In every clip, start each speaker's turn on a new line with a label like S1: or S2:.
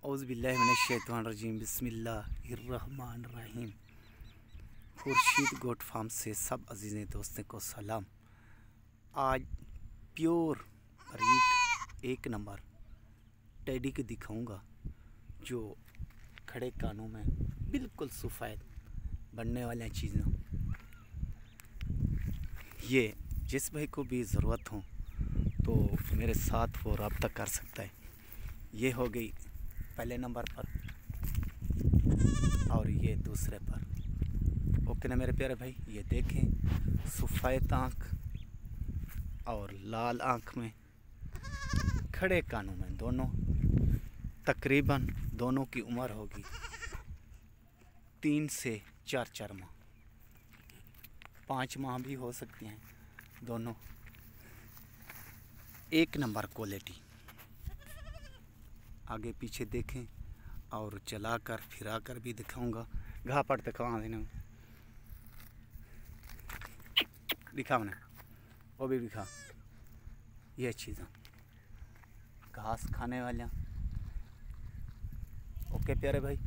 S1: औज़ुबिल्लाहिमिनश्शैतानिर्रजीम बिस्मिल्लाहिर्रहमानिर्रहीम। Khurshid goat farm से सब अजीज़ दोस्तों को सलाम। आज प्योर ब्रीड एक नंबर टेडी को दिखाऊंगा जो खड़े कानों में बिल्कुल सफ़ेद बनने वाली चीज़ें। ये जिस भाई को भी ज़रूरत हो तो मेरे साथ वो रब्ता कर सकता है। ये हो गई पहले नंबर पर और ये दूसरे पर। ओके ना मेरे प्यारे भाई, ये देखें सफ़ेद आँख और लाल आँख में खड़े कानों में दोनों। तकरीबन दोनों की उम्र होगी 3 से 4 माह, 5 माह भी हो सकती हैं। दोनों एक नंबर क्वालिटी। आगे पीछे देखें और चलाकर फिराकर भी दिखाऊंगा। घा पड़ दिखावा देना, दिखाओ ना, वो भी दिखा। ये चीज़ें घास खाने वाले। ओके प्यारे भाई,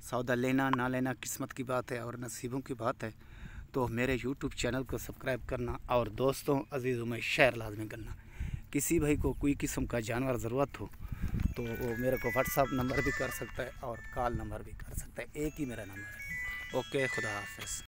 S1: सौदा लेना ना लेना किस्मत की बात है और नसीबों की बात है। तो मेरे यूट्यूब चैनल को सब्सक्राइब करना और दोस्तों अजीज़ों में शेयर लाजमी करना। किसी भाई को कोई किस्म का जानवर ज़रूरत हो तो वो मेरे को व्हाट्सअप नंबर भी कर सकता है और कॉल नंबर भी कर सकता है। एक ही मेरा नंबर है। ओके, खुदा हाफ़िज़।